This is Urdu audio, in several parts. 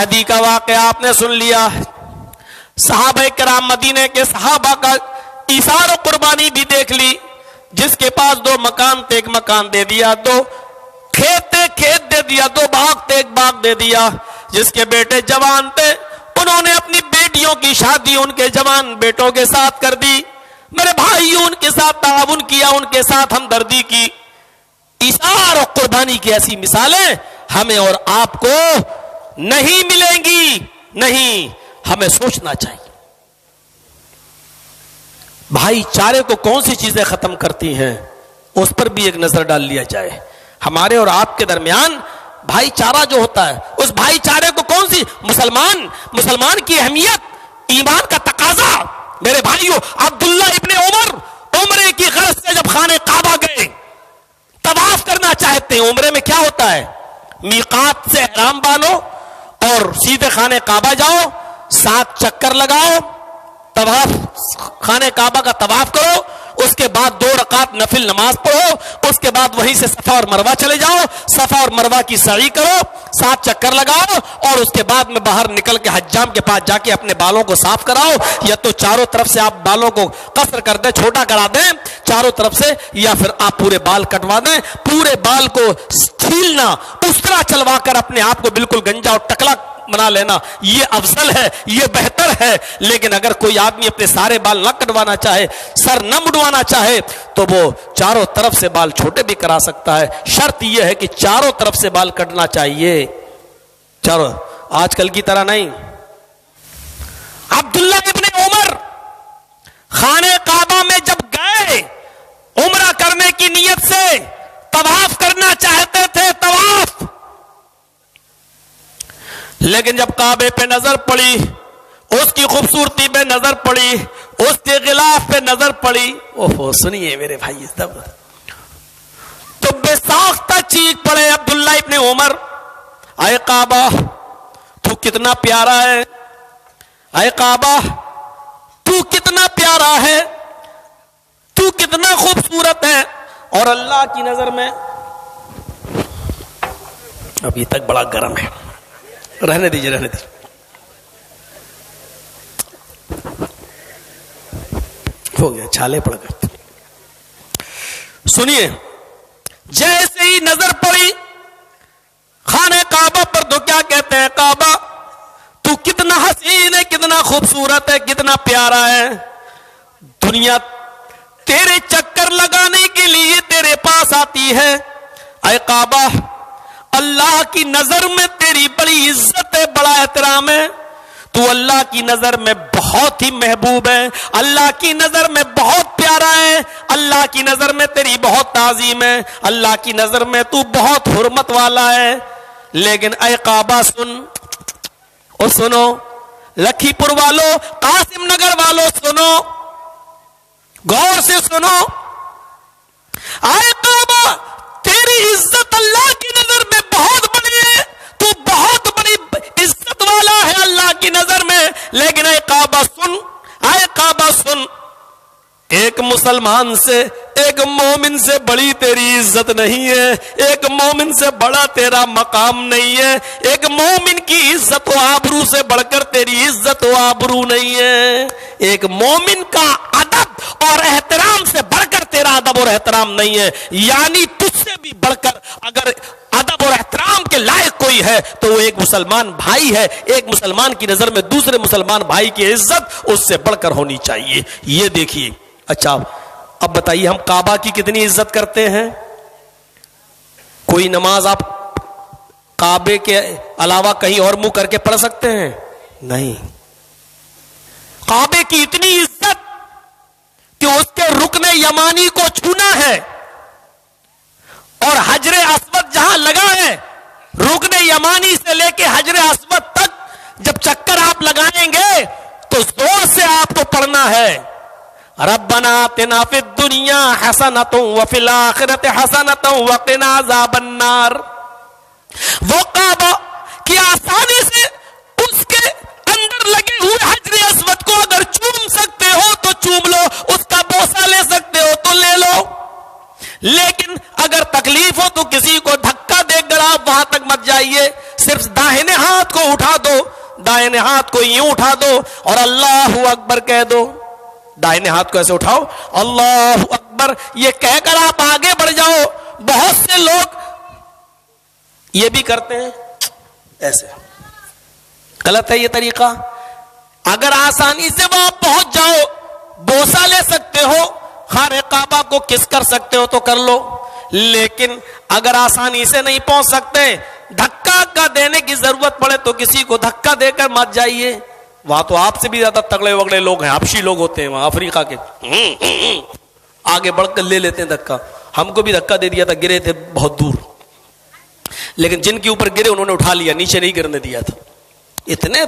مہدی کا واقعہ آپ نے سن لیا. صحابہ کرام مدینے کے صحابہ کا ایثار و قربانی بھی دیکھ لی. جس کے پاس 2 مکان تھے 1 مکان دے دیا, 2 کھیت تھے کھیت دے دیا, 2 باغ تھے 1 باغ دے دیا. جس کے بیٹے جوان تھے انہوں نے اپنی بیٹیوں کی شادی ان کے جوان بیٹوں کے ساتھ کر دی. میرے بھائیوں ان کے ساتھ تعاون کیا, ان کے ساتھ ہمدردی کی. ایثار و قربانی کی ایسی مثالیں ہمیں اور آپ کو نہیں ملیں گی. نہیں, ہمیں سوچنا چاہیے بھائی چارے کو کون سی چیزیں ختم کرتی ہیں, اس پر بھی ایک نظر ڈال لیا جائے. ہمارے اور آپ کے درمیان بھائی چارہ جو ہوتا ہے, اس بھائی چارے کو کون سی مسلمان کی اہمیت, ایمان کا تقاضا. میرے بھائیو, عبداللہ ابن عمرے کی غرض سے جب خانہ کعبہ گئے, طواف کرنا چاہتے ہیں. عمرے میں کیا ہوتا ہے, میقات سے احرام باندھو اور سیدھے خانہ کعبہ جاؤ, 7 چکر لگاؤ, طواف خانہ کعبہ کا طواف کرو, اس کے بعد 2 رکعت نفل نماز پڑھو, اس کے بعد وہیں سے صفا اور مروہ چلے جاؤ, صفا اور مروہ کی سعی کرو, 7 چکر لگاؤ, اور اس کے بعد میں باہر نکل کے حجام کے پاس جا کے اپنے بالوں کو صاف کراؤ. یا تو چاروں طرف سے آپ بالوں کو قصر کر دیں, چھوٹا کرا دیں چاروں طرف سے, یا پھر آپ پورے بال کٹوا دیں. پورے بال کو چھیلنا, اس طرح چلوا کر اپنے آپ کو بالکل گنجا اور ٹکلا بنا لینا, یہ افضل ہے, یہ بہتر ہے. لیکن اگر کوئی آدمی اپنے سارے بال نہ کٹوانا چاہے, سر نہ مڈوانا چاہے, تو وہ چاروں طرف سے بال چھوٹے بھی کرا سکتا ہے. شرط یہ ہے کہ چاروں طرف سے بال کٹنا چاہیے, چاروں, آج کل کی طرح نہیں. عبداللہ ابن عمر خانہ کعبہ میں جب گئے عمرہ کرنے کی نیت سے, طواف کرنا چاہتے تھے, طواف, لیکن جب کعبے پہ نظر پڑی, اس کی خوبصورتی پہ نظر پڑی, اس کے غلاف پہ نظر پڑی, اوہ سنیے میرے بھائی, تو بے ساختہ چیخ پڑے عبداللہ ابن عمر, اے کعبہ تو کتنا پیارا ہے, اے کعبہ تو کتنا پیارا ہے, تو کتنا خوبصورت ہے, اور اللہ کی نظر میں, ابھی تک بڑا گرم ہے, رہنے دیجیے. ہو گیا, چھالے پڑ گئے. سنیے, جیسے ہی نظر پڑی خانہ کعبہ پر تو کیا کہتے ہیں, کعبہ تو کتنا حسین ہے, کتنا خوبصورت ہے, کتنا پیارا ہے. دنیا تیرے چکر لگانے کے لیے تیرے پاس آتی ہے. اے کعبہ, اللہ کی نظر میں تیری بڑی عزت ہے, بڑا احترام ہے, تو اللہ کی نظر میں بہت ہی محبوب ہے, اللہ کی نظر میں بہت پیارا ہے, اللہ کی نظر میں تیری بہت تعظیم ہے, اللہ کی نظر میں تو بہت حرمت والا ہے. لیکن اے کعبہ سن, اور سنو لکھی پور والو, قاسم نگر والو, سنو غور سے سنو. اے کعبہ, تیری عزت اللہ کی نظر میں بہت بڑی ہے, تو بہت بڑی عزت والا ہے اللہ کی نظر میں. لیکن اے کعبہ سن, اے کعبہ سن, ایک مسلمان سے, ایک مومن سے بڑی تیری عزت نہیں ہے, ایک مومن سے بڑا تیرا مقام نہیں ہے, ایک مومن کی عزت و آبرو سے بڑھ کر تیری عزت و آبرو نہیں ہے, ایک مومن کا ادب اور احترام سے بڑھ کر تیرا ادب اور احترام نہیں ہے. یعنی تجھ سے بھی بڑھ کر اگر ادب اور احترام کے لائق کوئی ہے تو وہ ایک مسلمان بھائی ہے. ایک مسلمان کی نظر میں دوسرے مسلمان بھائی کی عزت اس سے بڑھ کر ہونی چاہیے. یہ دیکھیے. اچھا اب بتائیے, ہم کعبہ کی کتنی عزت کرتے ہیں؟ کوئی نماز آپ کعبے کے علاوہ کہیں اور منہ کر کے پڑھ سکتے ہیں؟ نہیں. کعبے کی اتنی عزت کہ اس کے رکن یمانی کو چھونا ہے, اور حجر اسود جہاں لگا ہے, رکن یمانی سے لے کے حجر اسود تک جب چکر آپ لگائیں گے تو زور سے آپ کو پڑھنا ہے, ربنا آتنا فی الدنیا حسنۃ وفی الآخرۃ حسنۃ وقنا عذاب النار. وہ کعبہ کی آسانی سے اس کے اندر لگے ہوئے حجر اسود کو اگر چوم سکتے ہو تو چوم لو, اس کا بوسہ لے سکتے ہو تو لے لو. لیکن اگر تکلیف ہو تو کسی کو دھکا دے کر آپ وہاں تک مت جائیے, صرف داہنے ہاتھ کو یوں اٹھا دو, دائیں ہاتھ کو یوں اٹھا دو اور اللہ اکبر کہہ دو. دائیں ہاتھ کو ایسے اٹھاؤ, اللہ اکبر یہ کہہ کر آپ آگے بڑھ جاؤ. بہت سے لوگ یہ بھی کرتے ہیں ایسے, غلط ہے یہ طریقہ. اگر آسانی سے وہاں پہنچ جاؤ, بوسہ لے سکتے ہو, خانہ کعبہ کو کس کر سکتے ہو تو کر لو. لیکن اگر آسانی سے نہیں پہنچ سکتے, دھکا کا دینے کی ضرورت پڑے تو کسی کو دھکا دے کر مت جائیے. وہاں تو آپ سے بھی زیادہ تگڑے وگڑے لوگ ہیں, حبشی لوگ ہوتے ہیں وہاں افریقہ کے, آگے بڑھ کر لے لیتے ہیں دھکا. ہم کو بھی دھکا دے دیا تھا, گرے تھے بہت دور, لیکن جن کے اوپر گرے انہوں نے اٹھا لیا, نیچے نہیں گرنے دیا تھا. اتنے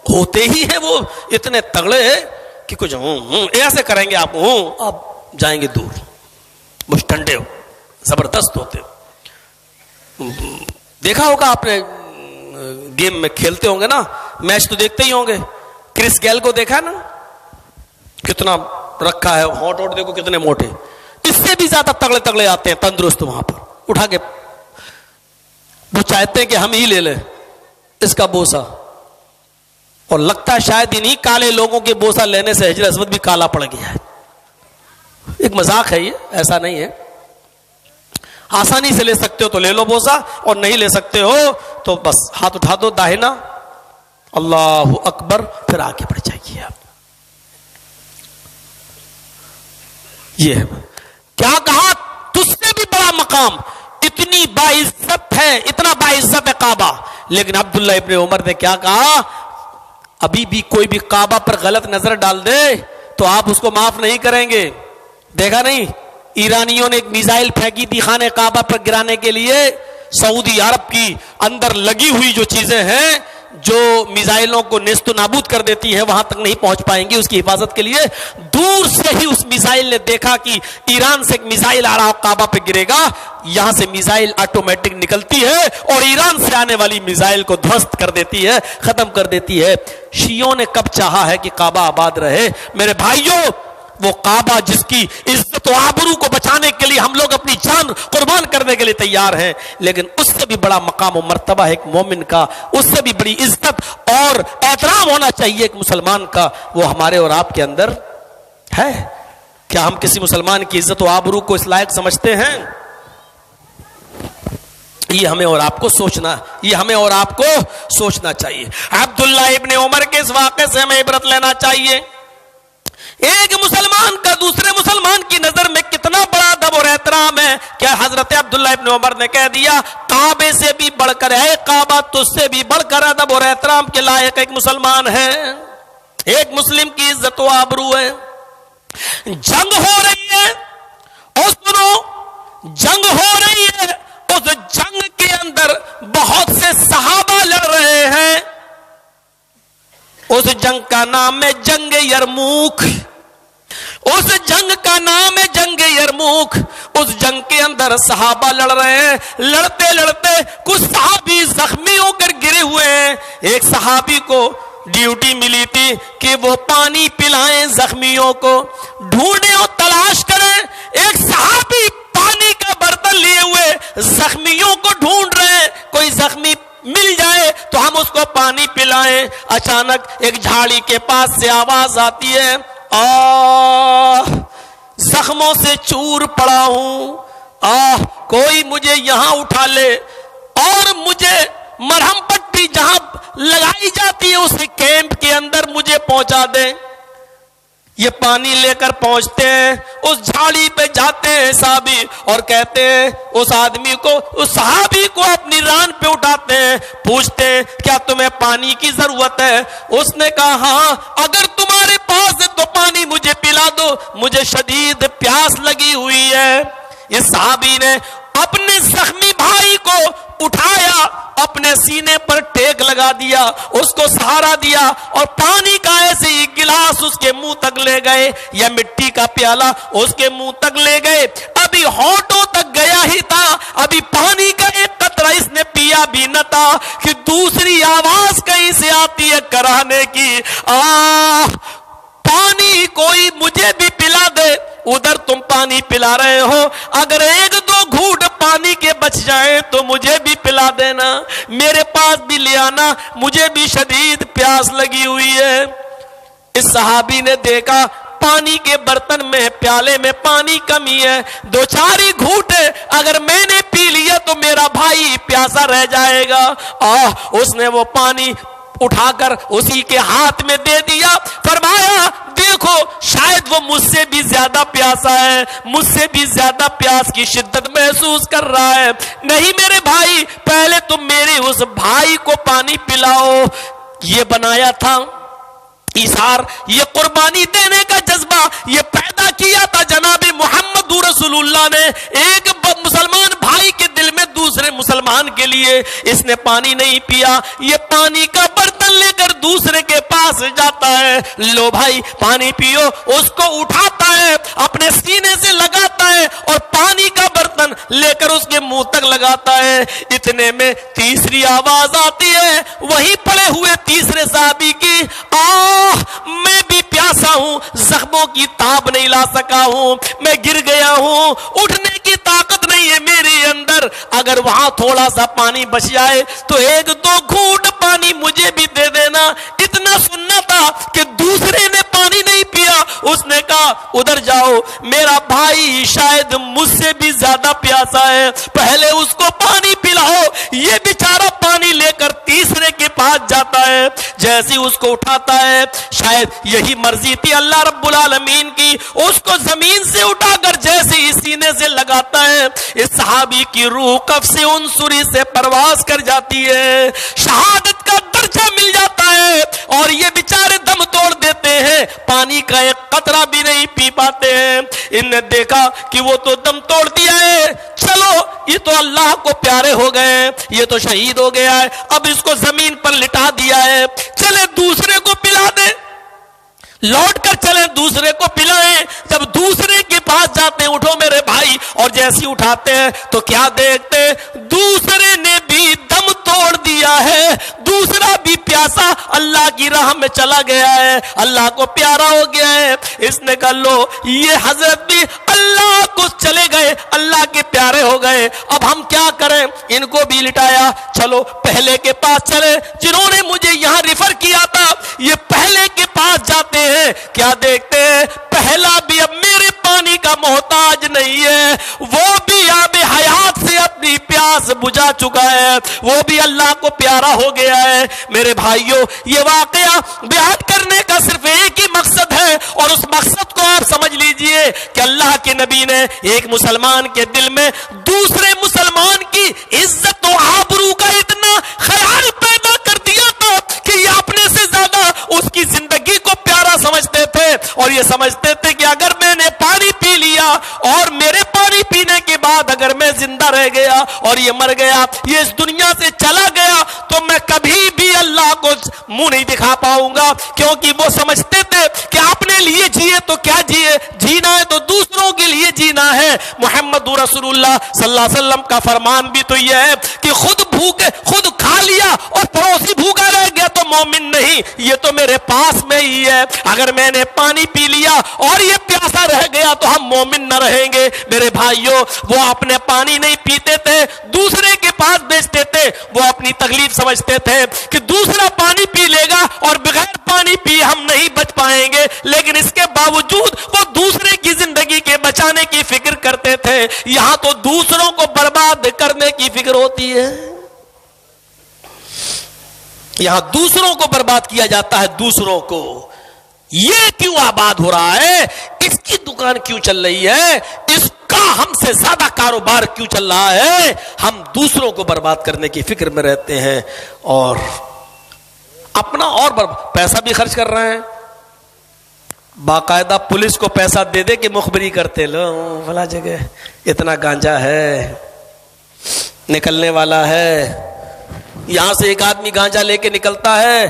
ہوتے ہی ہیں وہ, اتنے تگڑے ہیں کہ کچھ ایسے کریں گے آپ جائیں گے دور. مجھ ٹھنڈے ہو, زبردست ہوتے. دیکھا ہوگا آپ نے, گیم میں کھیلتے ہوں گے نا, میچ تو دیکھتے ہی ہوں گے. کرس گیل کو دیکھا نا, کتنا رکھا ہے, ہونٹ ووٹ دیکھو کتنے موٹے. اس سے بھی زیادہ تگڑے تگڑے آتے ہیں تندرست, وہاں پر اٹھا کے وہ چاہتے ہیں کہ ہم ہی لے لیں اس کا بوسہ. اور لگتا ہے شاید انہیں کالے لوگوں کے بوسہ لینے سے حجر اسود بھی کالا پڑ گیا ہے. ایک مذاق ہے یہ, ایسا نہیں ہے. آسانی سے لے سکتے ہو تو لے لو بوسہ, اور نہیں لے سکتے ہو تو بس ہاتھ اٹھا دو داہنا, اللہ اکبر, پھر آگے بڑھ جائیے آپ. یہ ہے کیا کہا, تجھ سے بھی بڑا مقام, اتنی باعزت ہے, اتنا باعزت ہے کعبہ. لیکن عبداللہ ابن عمر نے کیا کہا, ابھی بھی کوئی بھی کعبہ پر غلط نظر ڈال دے تو آپ اس کو معاف نہیں کریں گے. دیکھا نہیں, ایرانیوں نے ایک میزائل پھینکی تھی خانہ کعبہ پر گرانے کے لیے. سعودی عرب کی اندر لگی ہوئی جو چیزیں ہیں جو میزائلوں کو نیست و نابود کر دیتی ہے, وہاں تک نہیں پہنچ پائیں گی. اس کی حفاظت کے لیے دور سے ہی اس میزائل نے دیکھا کہ ایران سے ایک میزائل آ رہا, کعبہ پہ گرے گا. یہاں سے میزائل آٹومیٹک نکلتی ہے اور ایران سے آنے والی میزائل کو دھوست کر دیتی ہے, ختم کر دیتی ہے. شیعوں نے کب چاہا ہے کہ کعبہ آباد رہے؟ میرے بھائیوں, وہ کعبہ جس کی عزت و آبرو کو بچانے کے لیے ہم لوگ اپنی جان قربان کرنے کے لیے تیار ہیں, لیکن اس سے بھی بڑا مقام و مرتبہ ہے ایک مومن کا, اس سے بھی بڑی عزت اور احترام ہونا چاہیے ایک مسلمان کا, وہ ہمارے اور آپ کے اندر ہے. کیا ہم کسی مسلمان کی عزت و آبرو کو اس لائق سمجھتے ہیں؟ یہ ہمیں اور آپ کو سوچنا, یہ ہمیں اور آپ کو سوچنا چاہیے. عبداللہ ابن عمر کے اس واقعے سے ہمیں عبرت لینا چاہیے. ایک مسلمان کا دوسرے مسلمان کی نظر میں کتنا بڑا ادب اور احترام ہے. کیا حضرت عبداللہ ابن عمر نے کہہ دیا, کعبے سے بھی بڑھ کر ہے کعبہ, تجھ سے بھی بڑھ کر ادب اور احترام کے لائق ایک مسلمان ہے, ایک مسلم کی عزت و آبرو ہے. جنگ ہو رہی ہے, اور سنو, جنگ ہو رہی ہے, اس جنگ کے اندر بہت سے صحابہ لڑ رہے ہیں. اس جنگ کا نام ہے جنگ یرموک, اس جنگ کا نام ہے جنگ یرموک. اس جنگ کے اندر صحابہ لڑ رہے ہیں, لڑتے لڑتے کچھ صحابی زخمی ہو کر گرے ہوئے ہیں. ایک صحابی کو ڈیوٹی ملی تھی کہ وہ پانی پلائیں زخمیوں کو, ڈھونڈیں اور تلاش کریں. ایک صحابی پانی کا برتن لیے ہوئے زخمیوں کو ڈھونڈ رہے ہیں, کوئی زخمی مل جائے تو ہم اس کو پانی پلائیں. اچانک ایک جھاڑی کے پاس سے آواز آتی ہے, زخموں سے چور پڑا ہوں, کوئی مجھے یہاں اٹھا لے اور مجھے مرہم پٹی جہاں لگائی جاتی ہے اس کیمپ کے اندر مجھے پہنچا دے. یہ پانی لے کر پہنچتے ہیں, اس جھاڑی پہ جاتے ہیں صحابی اور کہتے ہیں اس آدمی کو, اس صحابی کو اپنی ران پہ اٹھاتے ہیں, پوچھتے ہیں کیا تمہیں پانی کی ضرورت ہے؟ اس نے کہا ہاں, اگر تمہارے پاس ہے تو پانی مجھے پلا دو, مجھے شدید پیاس لگی ہوئی ہے. اس صحابی نے اپنے زخمی بھائی کو اٹھایا, اپنے سینے پر ٹیک لگا دیا, اس کو سہارا دیا اور پانی کا ایسے ہی گلاس اس کے منہ تک لے گئے, یا مٹی کا پیالہ اس کے منہ تک لے گئے. ابھی ہونٹوں تک گیا ہی تھا, ابھی پانی کا ایک قطرہ اس نے پیا بھی نہ تھا کہ دوسری آواز کہیں سے آتی ہے کرانے کی, پانی کوئی مجھے بھی پلا دے. ادھر تم پانی پلا رہے ہو, اگر ایک دو گھونٹ پانی کے بچ جائیں تو مجھے بھی پلا دینا, میرے پاس بھی لے آنا, مجھے بھی شدید پیاس لگی ہوئی ہے. اس صحابی نے دیکھا پانی کے برتن میں, پیالے میں پانی کمی ہے, دو چار ہی گھونٹ ہے, اگر میں نے پی لیا تو میرا بھائی پیاسا رہ جائے گا. اس نے وہ پانی اٹھا کر اسی کے ہاتھ میں دے دیا, فرمایا دیکھو شاید وہ مجھ سے بھی زیادہ پیاسا ہے, مجھ سے بھی زیادہ پیاس کی شدت محسوس کر رہا ہے. نہیں میرے بھائی, پہلے تم میرے اس بھائی کو پانی پلاؤ. یہ بنایا تھا ایثار, یہ قربانی دینے کا جذبہ یہ پیدا کیا تھا جناب محمد رسول اللہ نے ایک مسلمان بھائی کے دل میں دوسرے مسلمان کے لیے. اس نے پانی نہیں پیا, یہ پانی کا برتن لے کر دوسرے کے پاس جاتا ہے, لو بھائی پانی پیو, اس کو اٹھاتا ہے, اپنے سینے سے لگاتا ہے اور پانی کا برتن لے کر اس کے منہ تک لگاتا ہے. اتنے میں تیسری آواز آتی ہے وہی پڑے ہوئے تیسرے صحابی کی, میں بھی پیاسا ہوں, زخموں کی تاب نہیں لا سکا ہوں, میں گر گیا ہوں, اٹھنے کی طاقت نہیں ہے میرے اندر, اگر وہاں تھوڑا سا پانی بچ جائے تو ایک دو گھونٹ پانی مجھے بھی دے دینا. اتنا سننا تھا کہ دوسرے نے پانی نہیں پیا, اس نے کہا ادھر جاؤ, میرا بھائی شاید مجھ سے بھی زیادہ پیاسا ہے, پہلے اس کو پانی پلاؤ. یہ بیچارہ پانی لے کر تیسرے کے پاس جاتا ہے, جیسے اس کو اٹھاتا ہے, شاید یہی مرضی تھی اللہ رب العالمین کی, اس کو زمین سے اٹھا کر جیسے ہی سینے سے لگاتا ہے, اس صحابی کی روح قفص عنصری سے پرواز کر جاتی ہے, شہادت کا درجہ مل جاتا ہے, اور یہ بیچارے دم توڑ دیتے ہیں, پانی کا ایک قطرہ بھی نہیں پی پاتے ہیں. ان نے دیکھا کہ وہ تو دم توڑ دیا ہے, چلو یہ تو اللہ کو پیارے ہو گئے, یہ تو شہید ہو گیا ہے, اب اس کو زمین پر لٹا دیا ہے, چلے دوسرے کو پلا دیں, لوٹ کر چلے دوسرے کو پلائیں. جب دوسرے کے پاس جاتے ہیں, اٹھو میرے بھائی, اور جیسی اٹھاتے ہیں تو کیا دیکھتے, دوسرے نے بھی دم توڑ دیا ہے, دوسرا بھی پیاسا اللہ کی راہ میں چلا گیا ہے, اللہ کو پیارا ہو گیا ہے. اس نے کہا لو یہ حضرت بھی اللہ کو چلے گئے, اللہ کے پیارے ہو گئے, اب ہم کیا کریں, ان کو بھی لٹایا. چلو پہلے کے پاس چلے, جنہوں نے مجھے یہاں ریفر کیا تھا, یہ پہلے کے پاس جاتے ہیں, کیا دیکھتے ہیں, پہلا بھی اب میرے پانی کا محتاج نہیں ہے, وہ بھی آب حیات سے اپنی پیاس بجھا چکا ہے, وہ بھی اللہ کو پیارا ہو گیا ہے. میرے بھائیوں, یہ واقعہ بیان کرنے کا صرف ایک ہی مقصد ہے, اور اس مقصد کو آپ سمجھ لیجئے کہ اللہ کے نبی نے ایک مسلمان کے دل میں دوسرے مسلمان کی عزت و آبرو کا اتنا خیال پیدا کر دیا تھا کہ یہ اپنے سے زیادہ اس کی زندگی کو پیارا سمجھتے تھے, اور یہ سمجھتے تھے کہ اگر میں نے پانی پی لیا اور میرے پانی پینے کے بعد اگر میں زندہ رہ گیا اور یہ مر گیا, یہ اس دنیا سے چلا گیا, تو میں کبھی بھی اللہ کو منہ نہیں دکھا پاؤں گا, کیونکہ وہ سمجھتے تھے کہ اپنے لیے جیے تو کیا جیے, جینا ہے تو دوسروں کے لیے جینا ہے. محمد رسول اللہ صلی اللہ علیہ وسلم کا فرمان بھی تو یہ ہے کہ خود بھوکے خود کھا لیا اور پڑوسی بھوکا رہ گیا تو مومن نہیں, یہ تو میرے پاس میں ہی ہے, اگر میں نے پانی پی لیا اور یہ پیاسا رہ گیا تو ہم مومن نہ رہیں گے. میرے بھائیوں, وہ اپنے پانی نہیں پیتے تھے, دوسرے کے پاس بیچتے تھے, وہ اپنی تکلیف سمجھتے تھے کہ دوسرا پانی پی لے گا اور بغیر پانی پی ہم نہیں بچ پائیں گے, لیکن اس کے باوجود وہ دوسرے کی زندگی کے بچانے کی فکر کرتے تھے. یہاں تو دوسروں کو برباد کرنے کی فکر ہوتی ہے, یہاں دوسروں کو برباد کیا جاتا ہے. دوسروں کو یہ کیوں آباد ہو رہا ہے, اس کی دکان کیوں چل رہی ہے, اس کا ہم سے زیادہ کاروبار کیوں چل رہا ہے, ہم دوسروں کو برباد کرنے کی فکر میں رہتے ہیں اور اپنا اور پیسہ بھی خرچ کر رہے ہیں. باقاعدہ پولیس کو پیسہ دے دے کہ مخبری کرتے, لو فلاں جگہ اتنا گانجا ہے, نکلنے والا ہے, یہاں سے ایک آدمی گانجا لے کے نکلتا ہے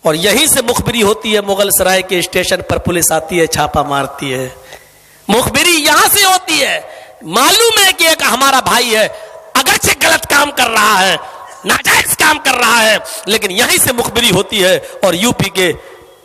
اور یہیں سے مخبری ہوتی ہے, مغل سرائے کے اسٹیشن پر پولیس آتی ہے, چھاپا مارتی ہے, مخبری یہاں سے ہوتی ہے. معلوم ہے کہ ایک ہمارا بھائی ہے, اگرچہ غلط کام کر رہا ہے, ناجائز کام کر رہا ہے, لیکن یہیں سے مخبری ہوتی ہے, اور یو پی کے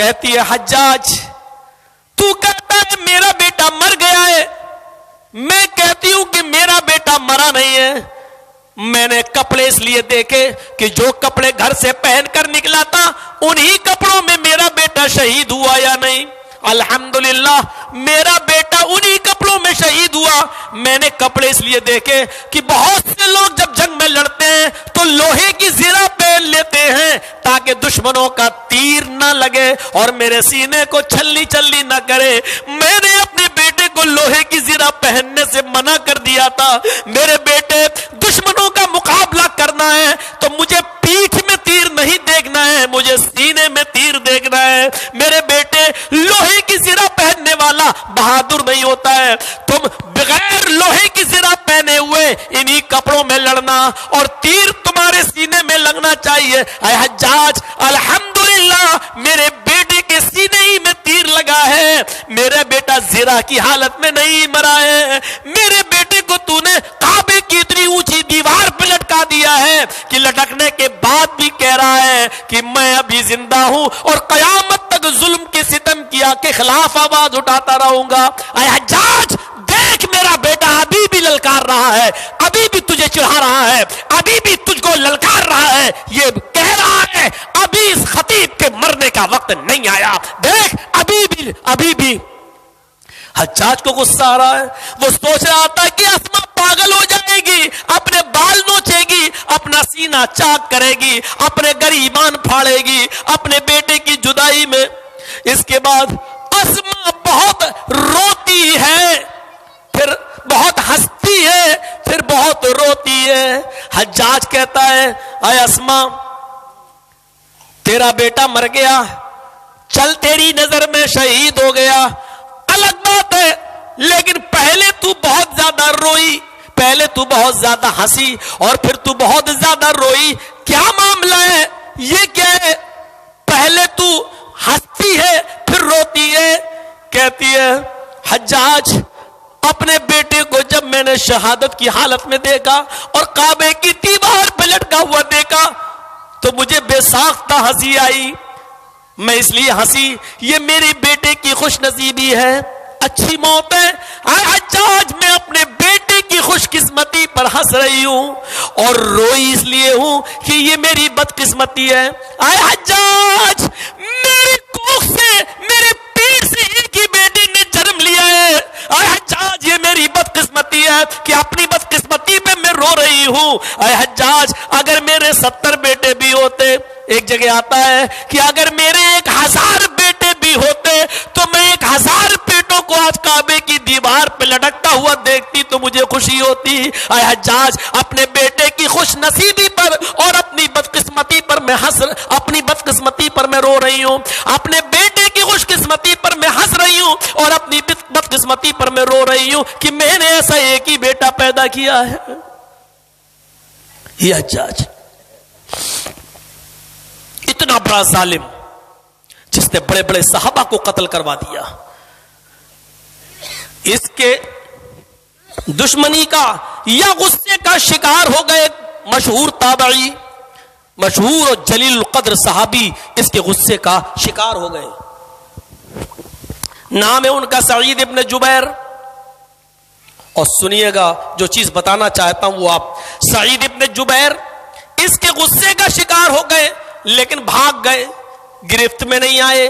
کہتی ہے حجاج تو کہتا ہے میرا بیٹا مر گیا ہے، میں کہتی ہوں کہ میرا بیٹا مرا نہیں ہے، میں نے کپڑے اس لیے دیکھے کہ جو کپڑے گھر سے پہن کر نکلا تھا انہی کپڑوں میں میرا بیٹا شہید ہوا یا نہیں؟ الحمدللہ میرا بیٹا انہی کپڑوں میں شہید ہوا۔ میں نے کپڑے اس لیے دیکھے کہ بہت سے لوگ جب جنگ میں لڑتے ہیں تو لوہے کی زرہ پہن لیتے ہیں تاکہ دشمنوں کا تیر نہ لگے اور میرے سینے کو چھلنی چھلنی نہ کرے۔ میں نے اپنے بیٹے کو لوہے کی زرہ پہننے سے منع کر دیا تھا۔ میرے بیٹے دشمنوں کا مقابلہ کرنا ہے تو مجھے پیٹھ میں تیر نہیں دیکھنا ہے، مجھے سینے میں تیر دیکھنا ہے۔ میرے بیٹے لوہے کی زرہ پہننے والا بہادر نہیں ہوتا ہے، تم بغیر لوہے کی زرہ پہنے ہوئے انہی کپڑوں میں لڑنا اور تیر تمہارے سینے میں لگنا چاہیے۔ اے حجاج الحمدللہ میرے بیٹے کے سینے ہی میں تیر لگا ہے، میرا بیٹا زرہ کی حالت میں نہیں مرا ہے۔ میرے بیٹے کو تو نے کعبے کی اتنی اونچی دیوار پہ لٹکا دیا ہے کہ لٹکنے کے بعد بھی کہہ رہا ہے کہ میں ابھی زندہ ہوں اور قیامت تک ظلم کے ستم کیا کے خلاف آواز اٹھاتا رہوں گا۔ اے حجاج دیکھ میرا بیٹا ابھی بھی للکار رہا ہے، ابھی بھی تجھے چڑھا رہا ہے، ابھی بھی تجھ کو للکار رہا ہے، یہ کہہ رہا ہے ابھی اس خطیب کے مرنے کا وقت نہیں آیا، دیکھ ابھی بھی۔ حجاج کو غصہ آ رہا ہے، وہ سوچ رہا تھا کہ اسما پاگل ہو جائے گی، اپنے بال نوچے گی، اپنا سینہ چاک کرے گی، اپنے گریبان پھاڑے گی اپنے بیٹے کی جدائی میں۔ اس کے بعد اسما بہت روتی ہے، پھر بہت ہنستی ہے، پھر بہت روتی ہے۔ حجاج کہتا ہے اے اسما تیرا بیٹا مر گیا، چل تیری نظر میں شہید ہو گیا، الگ بات ہے، لیکن پہلے تو بہت زیادہ روئی، پہلے تو بہت زیادہ ہنسی اور پھر تو بہت زیادہ روئی، کیا معاملہ ہے؟ یہ کیا ہے؟ پہلے تو ہنستی ہے پھر روتی ہے۔ کہتی ہے حجاج اپنے بیٹے کو جب میں نے شہادت کی حالت میں دیکھا اور کعبے کی دیوار پہ لٹکا ہوا دیکھا تو مجھے بے ساختہ ہنسی آئی، میں اس لیے ہنسی، یہ میرے بیٹے کی خوش نصیبی ہے، اچھی موت ہے۔ اے حجاج میں اپنے بیٹے کی خوش قسمتی پر ہنس رہی ہوں اور روئی اس لیے ہوں کہ یہ میری بدقسمتی ہے۔ اے حجاج میری کوکھ سے میرے پیٹ سے ایک ہی بیٹے نے جنم لیا ہے، اے حجاج یہ میری بدقسمتی ہے کہ اپنی بدقسمتی پہ میں رو رہی ہوں۔ اے حجاج اگر میرے 70 بیٹے بھی ہوتے، ایک جگہ آتا ہے کہ اگر میرے 1000 بیٹے بھی ہوتے تو میں 1000 بیٹوں کو آج کعبے کی دیوار پہ لٹکتا ہوا دیکھتی تو مجھے خوشی ہوتی۔ اے حجاج اپنے بیٹے کی خوش نصیبی پر اور اپنی بدقسمتی پر میں اپنی بدقسمتی پر میں رو رہی ہوں، اپنے بیٹے کی خوش قسمتی پر میں ہنس رہی ہوں اور اپنی بدقسمتی پر میں رو رہی ہوں کہ میں نے ایسا ایک ہی بیٹا پیدا کیا ہے۔ یہ حجاج اتنا بڑا ظالم جس نے بڑے بڑے صحابہ کو قتل کروا دیا، اس کے دشمنی کا یا غصے کا شکار ہو گئے مشہور تابعی، مشہور اور جلیل القدر صحابی اس کے غصے کا شکار ہو گئے۔ نام ہے ان کا سعید ابن جبیر، اور سنیے گا جو چیز بتانا چاہتا ہوں وہ آپ، سعید ابن جبیر اس کے غصے کا شکار ہو گئے لیکن بھاگ گئے، گرفت میں نہیں آئے۔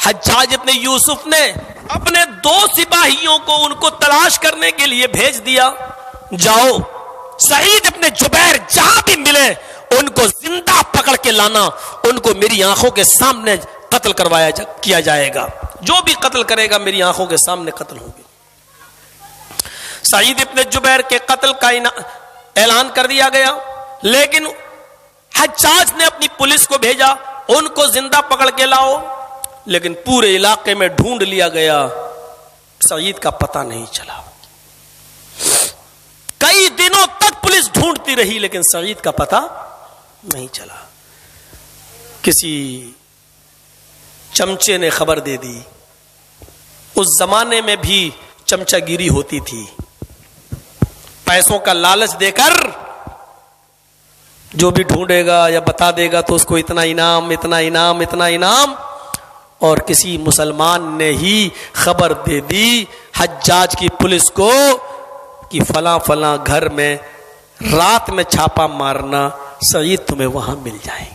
حجاج ابن یوسف نے اپنے 2 سپاہیوں کو ان کو تلاش کرنے کے لیے بھیج دیا، جاؤ سعید ابن جبیر جہاں بھی ملے ان کو زندہ پکڑ کے لانا، ان کو میری آنکھوں کے سامنے قتل کیا جائے گا، جو بھی قتل کرے گا میری آنکھوں کے سامنے قتل ہوگی۔ سعید ابن جبیر کے قتل کا اعلان کر دیا گیا، لیکن حجاج نے اپنی پولیس کو بھیجا ان کو زندہ پکڑ کے لاؤ، لیکن پورے علاقے میں ڈھونڈ لیا گیا، سعید کا پتہ نہیں چلا۔ کئی دنوں تک پولیس ڈھونڈتی رہی لیکن سعید کا پتہ نہیں چلا۔ کسی چمچے نے خبر دے دی، اس زمانے میں بھی چمچہ گیری ہوتی تھی، پیسوں کا لالچ دے کر جو بھی ڈھونڈے گا یا بتا دے گا تو اس کو اتنا انعام اتنا انعام اتنا انعام، اور کسی مسلمان نے ہی خبر دے دی حجاج کی پولیس کو کہ فلاں فلاں گھر میں رات میں چھاپا مارنا، سعید تمہیں وہاں مل جائیں گے۔